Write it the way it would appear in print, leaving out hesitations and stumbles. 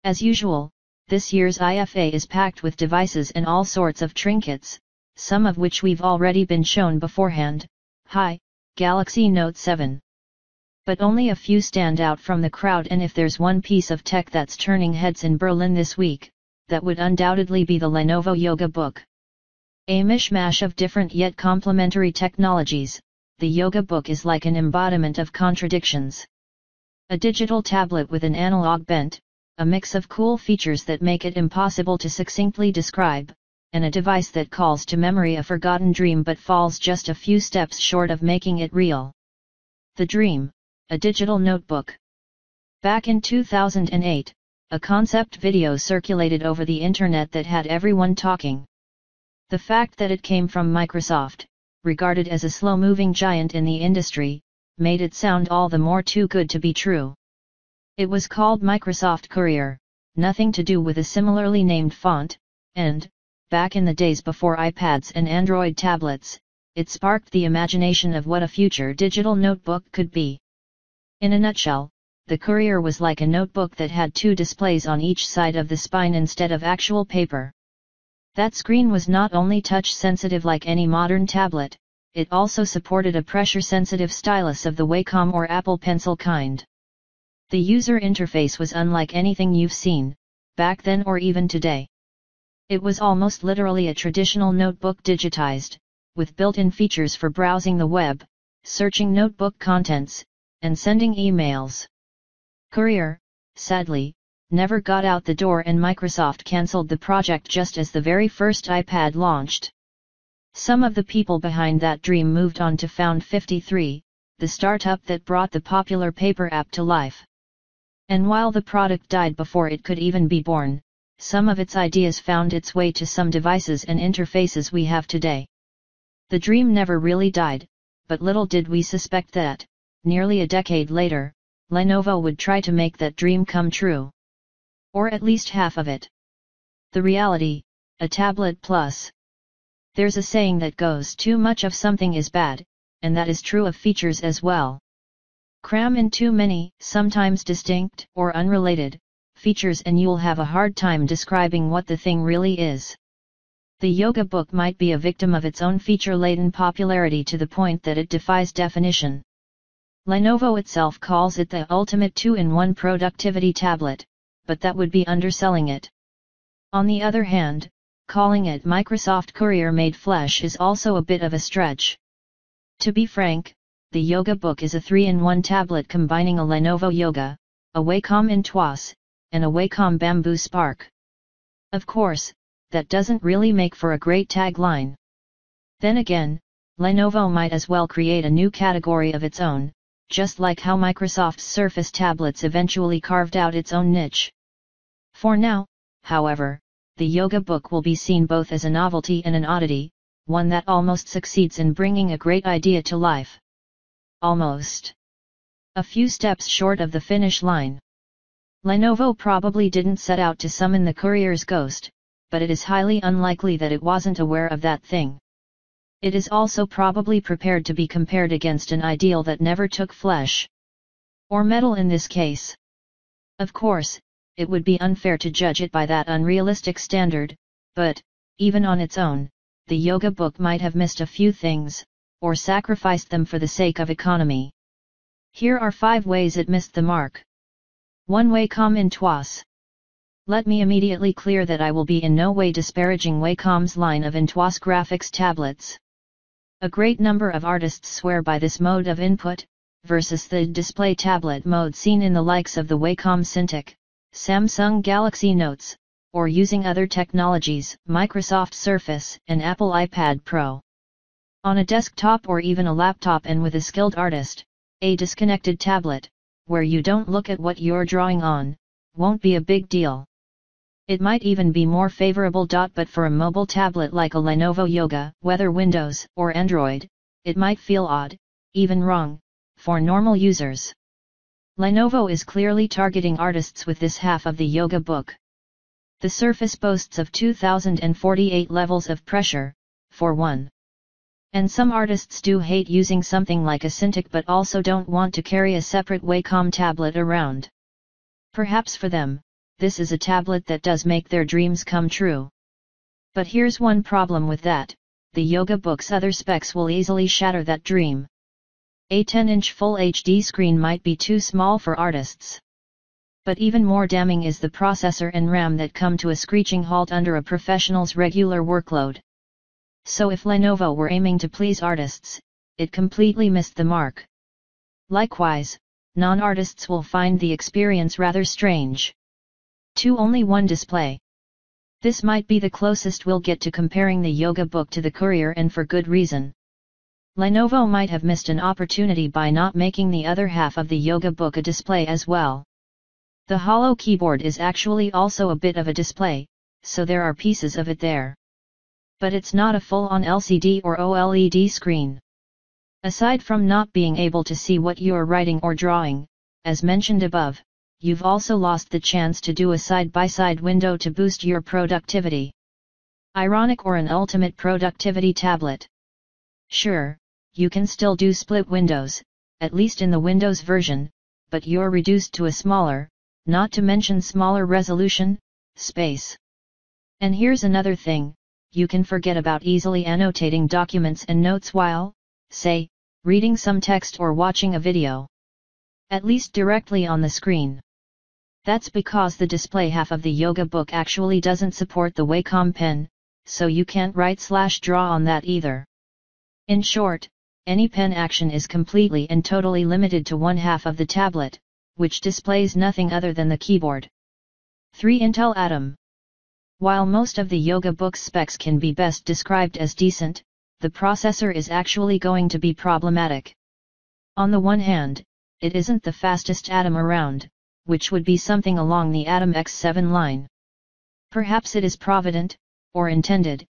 As usual, this year's IFA is packed with devices and all sorts of trinkets, some of which we've already been shown beforehand. Hi, Galaxy Note 7. But only a few stand out from the crowd, and if there's one piece of tech that's turning heads in Berlin this week, that would undoubtedly be the Lenovo Yoga Book. A mishmash of different yet complementary technologies, the Yoga Book is like an embodiment of contradictions. A digital tablet with an analog bent, a mix of cool features that make it impossible to succinctly describe, and a device that calls to memory a forgotten dream but falls just a few steps short of making it real. The dream, a digital notebook. Back in 2008, a concept video circulated over the internet that had everyone talking. The fact that it came from Microsoft, regarded as a slow-moving giant in the industry, made it sound all the more too good to be true. It was called Microsoft Courier, nothing to do with a similarly named font, and, back in the days before iPads and Android tablets, it sparked the imagination of what a future digital notebook could be. In a nutshell, the Courier was like a notebook that had two displays on each side of the spine instead of actual paper. That screen was not only touch-sensitive like any modern tablet, it also supported a pressure-sensitive stylus of the Wacom or Apple Pencil kind. The user interface was unlike anything you've seen, back then or even today. It was almost literally a traditional notebook digitized, with built-in features for browsing the web, searching notebook contents, and sending emails. Courier, sadly, never got out the door, and Microsoft cancelled the project just as the very first iPad launched. Some of the people behind that dream moved on to found 53, the startup that brought the popular paper app to life. And while the product died before it could even be born, some of its ideas found its way to some devices and interfaces we have today. The dream never really died, but little did we suspect that, nearly a decade later, Lenovo would try to make that dream come true. Or at least half of it. The reality, a tablet plus. There's a saying that goes, too much of something is bad, and that is true of features as well. Cram in too many, sometimes distinct or unrelated, features and you'll have a hard time describing what the thing really is. The Yoga Book might be a victim of its own feature-laden popularity to the point that it defies definition. Lenovo itself calls it the ultimate two-in-one productivity tablet, but that would be underselling it. On the other hand, calling it Microsoft Courier made flesh is also a bit of a stretch. To be frank, the Yoga Book is a 3-in-1 tablet combining a Lenovo Yoga, a Wacom Intuos, and a Wacom Bamboo Spark. Of course, that doesn't really make for a great tagline. Then again, Lenovo might as well create a new category of its own, just like how Microsoft's Surface tablets eventually carved out its own niche. For now, however, the Yoga Book will be seen both as a novelty and an oddity, one that almost succeeds in bringing a great idea to life. Almost. A few steps short of the finish line. Lenovo probably didn't set out to summon the Courier's ghost, but it is highly unlikely that it wasn't aware of that thing. It is also probably prepared to be compared against an ideal that never took flesh. Or metal in this case. Of course, it would be unfair to judge it by that unrealistic standard, but, even on its own, the Yoga Book might have missed a few things, or sacrificed them for the sake of economy. Here are 5 ways it missed the mark. 1. Wacom Intuos. Let me immediately clear that I will be in no way disparaging Wacom's line of Intuos graphics tablets. A great number of artists swear by this mode of input, versus the display tablet mode seen in the likes of the Wacom Cintiq, Samsung Galaxy Notes, or using other technologies, Microsoft Surface and Apple iPad Pro. On a desktop or even a laptop, and with a skilled artist, a disconnected tablet, where you don't look at what you're drawing on, won't be a big deal. It might even be more favorable. But for a mobile tablet like a Lenovo Yoga, whether Windows or Android, it might feel odd, even wrong, for normal users. Lenovo is clearly targeting artists with this half of the Yoga Book. The Surface boasts of 2048 levels of pressure, for one. And some artists do hate using something like a Cintiq but also don't want to carry a separate Wacom tablet around. Perhaps for them, this is a tablet that does make their dreams come true. But here's one problem with that, the Yoga Book's other specs will easily shatter that dream. A 10-inch Full HD screen might be too small for artists. But even more damning is the processor and RAM that come to a screeching halt under a professional's regular workload. So if Lenovo were aiming to please artists, it completely missed the mark. Likewise, non-artists will find the experience rather strange. Only one display. This might be the closest we'll get to comparing the Yoga Book to the Courier, and for good reason. Lenovo might have missed an opportunity by not making the other half of the Yoga Book a display as well. The hollow keyboard is actually also a bit of a display, so there are pieces of it there. But it's not a full-on LCD or OLED screen. Aside from not being able to see what you're writing or drawing, as mentioned above, you've also lost the chance to do a side-by-side window to boost your productivity. Ironic, or an ultimate productivity tablet. Sure, you can still do split windows, at least in the Windows version, but you're reduced to a smaller, not to mention smaller resolution, space. And here's another thing, you can forget about easily annotating documents and notes while, say, reading some text or watching a video. At least directly on the screen. That's because the display half of the Yoga Book actually doesn't support the Wacom pen, so you can't write/draw on that either. In short, any pen action is completely and totally limited to one half of the tablet, which displays nothing other than the keyboard. 3. Intel Atom. While most of the Yoga Book's specs can be best described as decent, the processor is actually going to be problematic. On the one hand, it isn't the fastest Atom around, which would be something along the Atom X7 line. Perhaps it is provident, or intended,